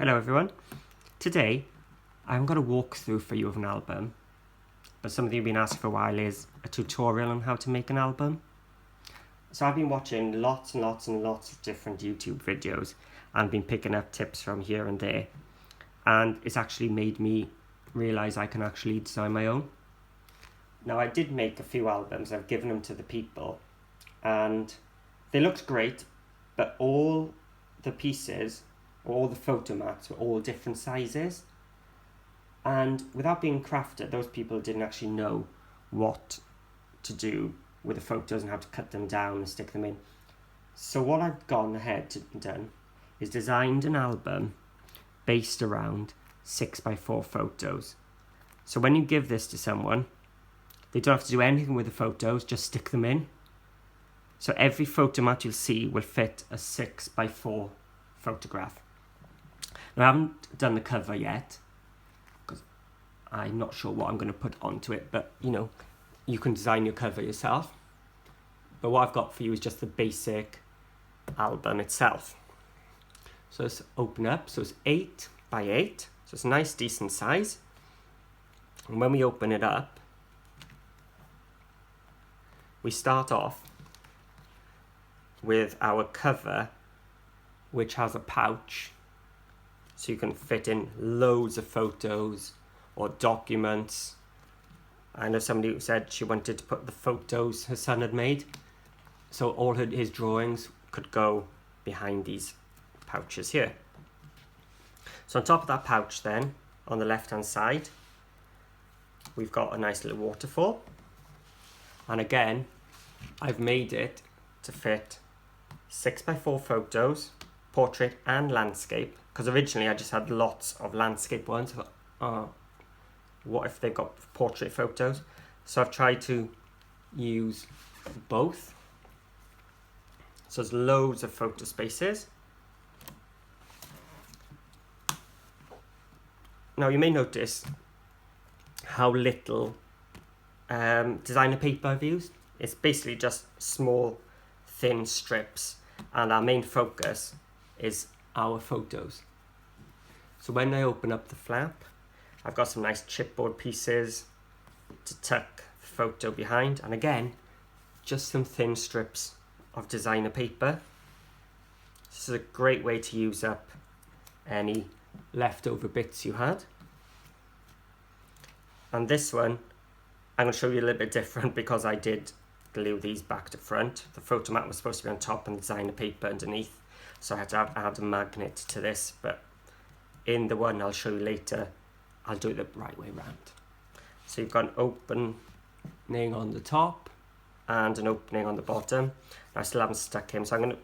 Hello everyone. Today I'm going to walk through for you of an album, but something you've been asking for a while is a tutorial on how to make an album. So I've been watching lots and lots of different YouTube videos and been picking up tips from here and there, and it's actually made me realise I can actually design my own. Now I did make a few albums, I've given them to the people and they looked great, but all the pieces, all the photo mats were all different sizes, and without being crafted, those people didn't actually know what to do with the photos and how to cut them down and stick them in. So what I've gone ahead and done is designed an album based around 6x4 photos. So when you give this to someone, they don't have to do anything with the photos, just stick them in. So every photo mat you'll see will fit a 6x4 photograph. Now, I haven't done the cover yet because I'm not sure what I'm going to put onto it, but you can design your cover yourself. But what I've got for you is just the basic album itself. So let's open up. So it's 8x8, so it's a nice decent size. And when we open it up, we start off with our cover, which has a pouch, so you can fit in loads of photos or documents. I know somebody who said she wanted to put the photos her son had made, so all his drawings could go behind these pouches here. So on top of that pouch then, on the left hand side, we've got a nice little waterfall, and again I've made it to fit 6x4 photos, portrait and landscape, because originally I just had lots of landscape ones. I thought, what if they've got portrait photos? So I've tried to use both. So there's loads of photo spaces. Now you may notice how little designer paper I've used. It's basically just small thin strips, and our main focus is our photos. So when I open up the flap, I've got some nice chipboard pieces to tuck the photo behind, and again just some thin strips of designer paper. This is a great way to use up any leftover bits you had. And this one I'm going to show you a little bit different because I did glue these back to front. The photo mat was supposed to be on top and designer paper underneath, so I had to add a magnet to this, but in the one I'll show you later, I'll do it the right way around. So you've got an opening on the top and an opening on the bottom. I still haven't stuck him, so I'm going to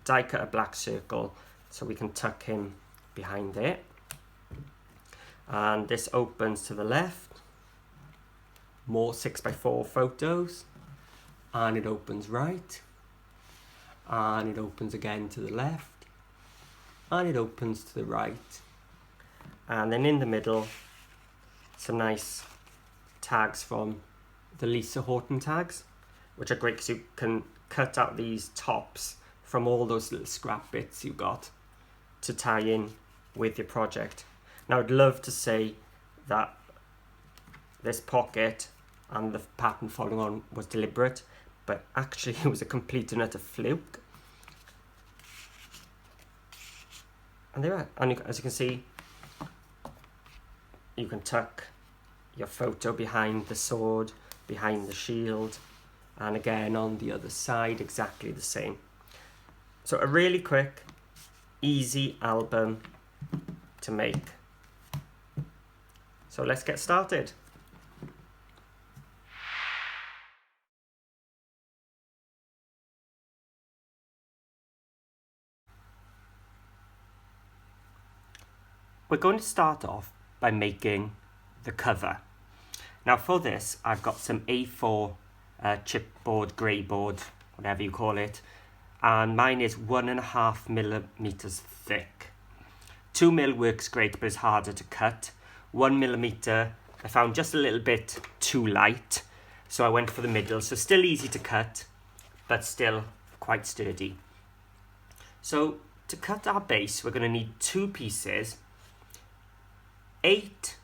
die cut a black circle so we can tuck him behind there. And this opens to the left, more 6x4 photos, and it opens right, and it opens again to the left, and it opens to the right, and then in the middle some nice tags from the Lisa Horton tags, which are great because you can cut out these tops from all those little scrap bits you got to tie in with your project. Now I'd love to say that this pocket and the pattern following on was deliberate, but actually it was a complete and utter fluke. And there we are. And as you can see, you can tuck your photo behind the sword, behind the shield, and again on the other side exactly the same. So a really quick, easy album to make. So let's get started. We're going to start off by making the cover. Now for this, I've got some A4 chipboard, greyboard, whatever you call it, and mine is 1.5 millimeters thick. 2 mil works great, but it's harder to cut. 1 millimeter I found just a little bit too light, so I went for the middle. So still easy to cut, but still quite sturdy. So to cut our base, we're going to need 2 pieces, 8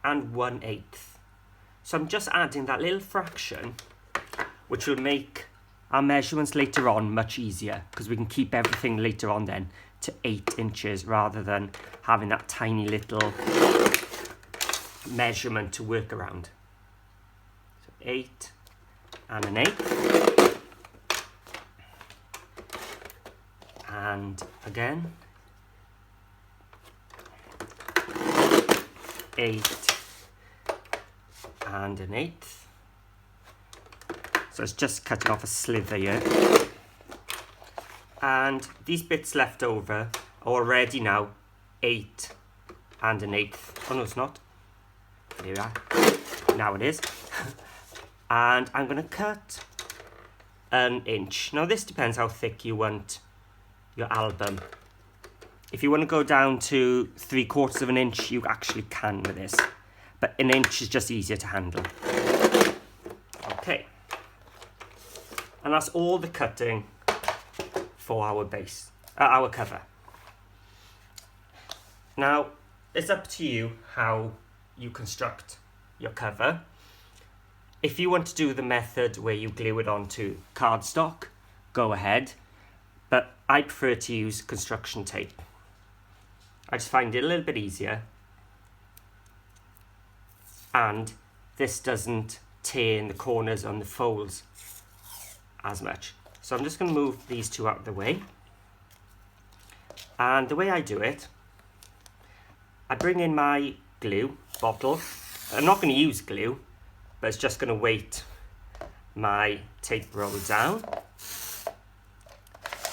and 1/8. So I'm just adding that little fraction, which will make our measurements later on much easier, because we can keep everything later on then to 8 inches rather than having that tiny little measurement to work around. So 8 and 1/8. And again, 8 and 1/8. So it's just cutting off a sliver here. And these bits left over are already now 8 and 1/8. Oh no, it's not. There we are. Now it is. And I'm going to cut 1 inch. Now this depends how thick you want your album. If you want to go down to 3/4 of an inch, you actually can with this. But 1 inch is just easier to handle. Okay. And that's all the cutting for our base, our cover. Now, it's up to you how you construct your cover. If you want to do the method where you glue it onto cardstock, go ahead. But I prefer to use construction tape. I just find it a little bit easier. And this doesn't tear in the corners on the folds as much. So I'm just going to move these 2 out of the way. And the way I do it, I bring in my glue bottle. I'm not going to use glue, but it's just going to weight my tape roll down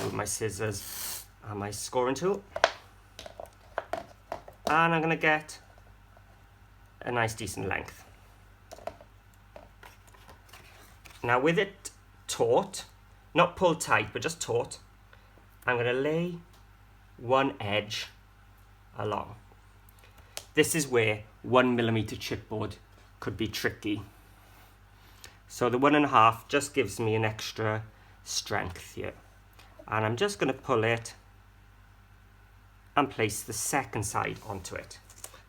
with my scissors and my scoring tool. And I'm going to get a nice decent length. Now with it taut, not pulled tight, but just taut, I'm going to lay one edge along. This is where 1mm chipboard could be tricky. So the 1.5 just gives me an extra strength here. And I'm just going to pull it and place the second side onto it.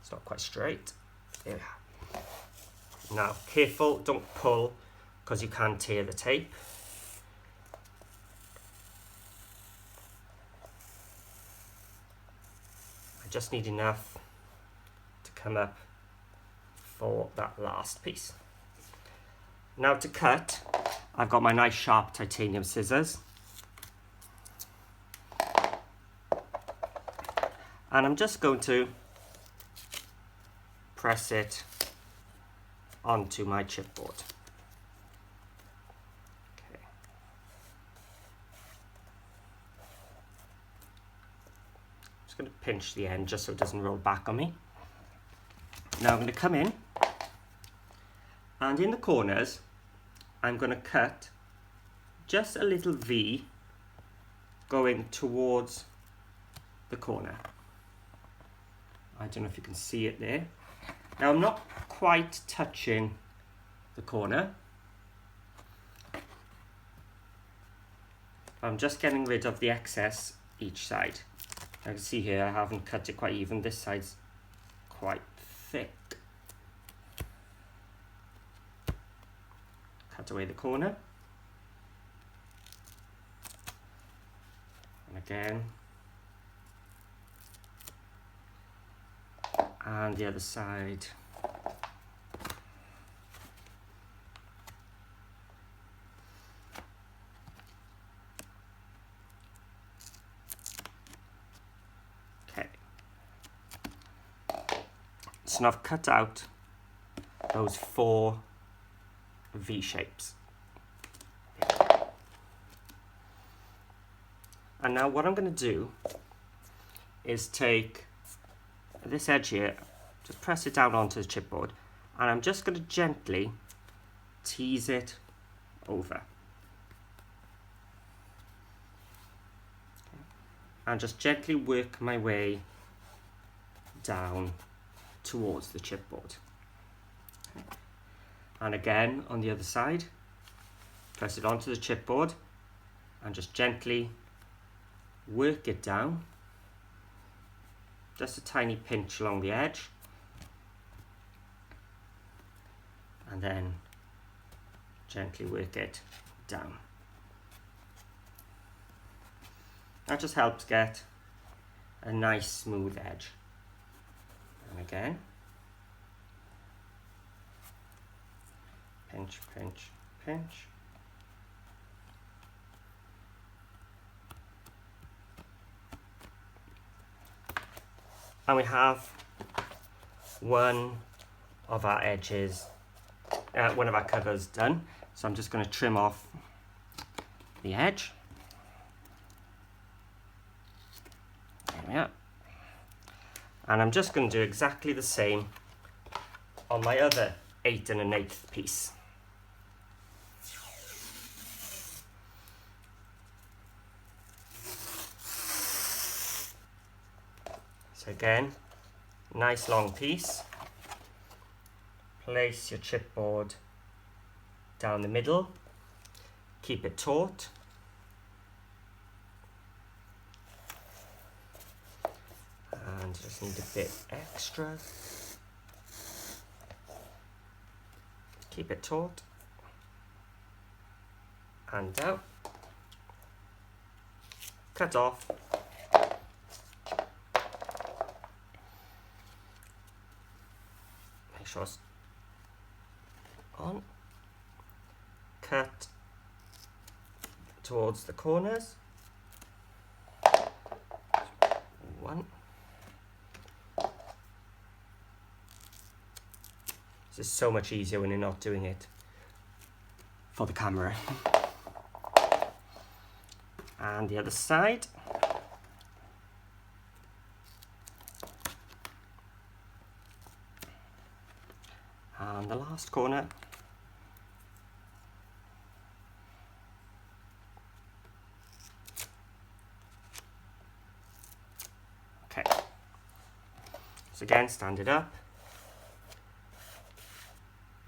It's not quite straight. There we are. Now, careful, don't pull, because you can tear the tape. I just need enough to come up for that last piece. Now to cut, I've got my nice sharp titanium scissors. And I'm just going to press it onto my chipboard. Okay. Just going to pinch the end just so it doesn't roll back on me. Now I'm going to come in, and in the corners I'm going to cut just a little V going towards the corner. I don't know if you can see it there. Now I'm not quite touching the corner. I'm just getting rid of the excess each side. I can see here I haven't cut it quite even. This side's quite thick. Cut away the corner. And again. And the other side. Okay. So now I've cut out those 4 V shapes. And now what I'm going to do is take this edge here, just press it down onto the chipboard, and I'm just going to gently tease it over. And just gently work my way down towards the chipboard. And again on the other side, press it onto the chipboard and just gently work it down, just a tiny pinch along the edge, and then gently work it down. That just helps get a nice smooth edge. And again, pinch, pinch, pinch. And we have one of our edges, one of our covers done. So I'm just going to trim off the edge. There we are. And I'm just going to do exactly the same on my other 8 1/8 piece. So again, nice long piece. Place your chipboard down the middle. Keep it taut. And just need a bit extra. Keep it taut. And down. Cut off. Make sure it's on. Cut towards the corners. One. This is so much easier when you're not doing it for the camera. And the other side. And the last corner. Okay. So again, stand it up.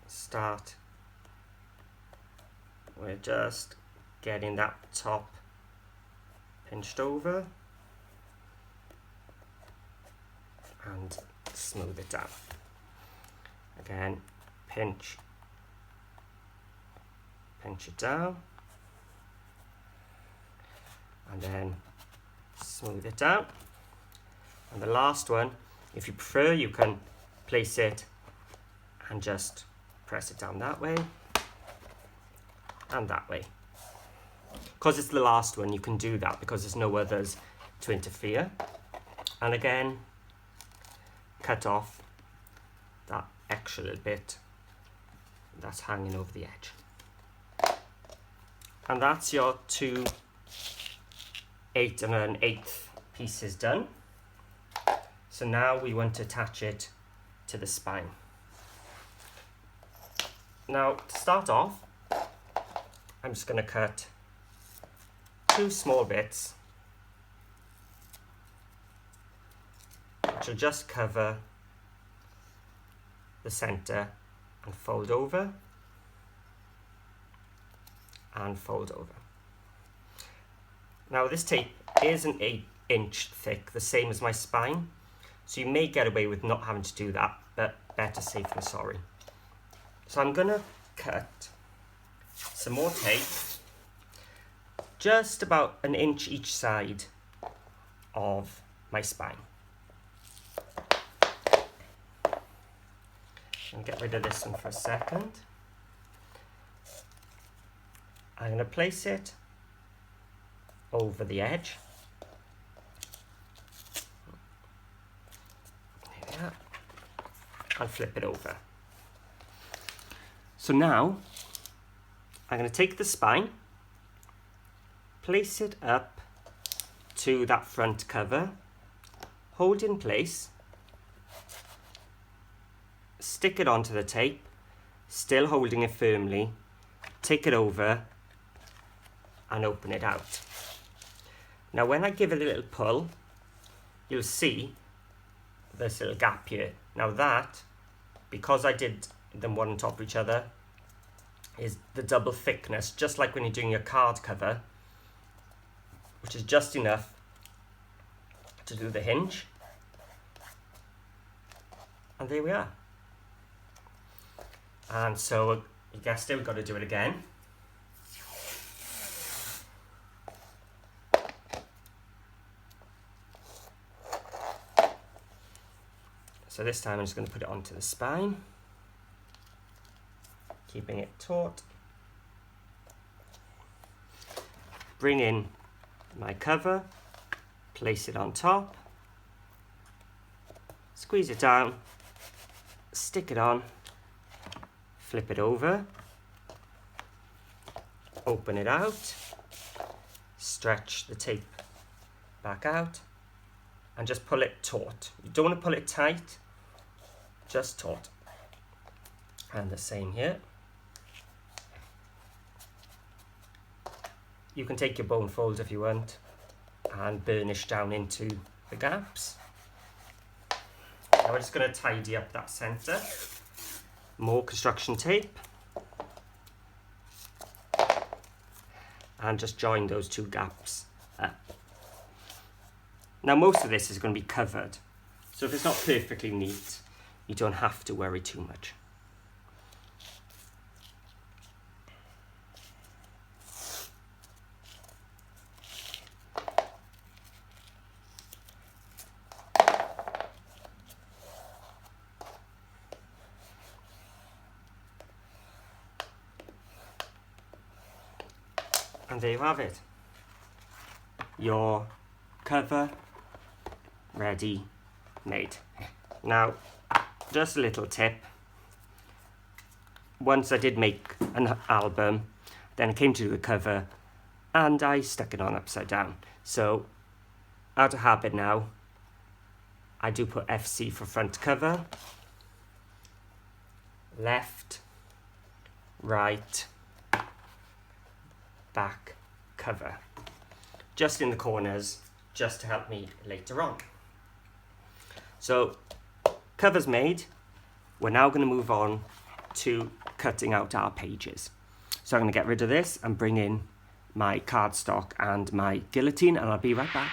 Start. We're just getting that top pinched over and smooth it down. Again, pinch it down, and then smooth it down. And the last one, if you prefer, you can place it and just press it down that way and that way. Because it's the last one, you can do that because there's no others to interfere. And again, cut off that extra little bit that's hanging over the edge. And that's your 2 8 1/8 pieces done. So now we want to attach it to the spine. Now, to start off, I'm just going to cut 2 small bits, which will just cover the center and fold over and fold over. Now this tape is an 8-inch thick, the same as my spine, so you may get away with not having to do that, but better safe than sorry. So I'm gonna cut some more tape, just about 1 inch each side of my spine. And get rid of this one for a second. I'm going to place it over the edge. There we are. And flip it over. So now I'm going to take the spine, place it up to that front cover, hold in place, stick it onto the tape, still holding it firmly, take it over and open it out. Now when I give it a little pull, you'll see this little gap here. Now that, because I did them one on top of each other, is the double thickness, just like when you're doing your card cover, which is just enough to do the hinge. And there we are. And so, you guessed it, we've got to do it again. So this time I'm just going to put it onto the spine, keeping it taut. Bring in my cover, place it on top, squeeze it down, stick it on, flip it over, open it out, stretch the tape back out, and just pull it taut. You don't want to pull it tight, just taut. And the same here. You can take your bone fold if you want and burnish down into the gaps. Now we're just going to tidy up that centre. More construction tape. And just join those two gaps up. Now most of this is going to be covered, so if it's not perfectly neat, you don't have to worry too much. And there you have it. Your cover ready made. Now, just a little tip. Once I did make an album, then I came to do the cover and I stuck it on upside down. So, out of habit now, I do put FC for front cover, left, right, back cover. Just in the corners, just to help me later on. So, cover's made. We're now going to move on to cutting out our pages. So I'm going to get rid of this and bring in my cardstock and my guillotine, and I'll be right back.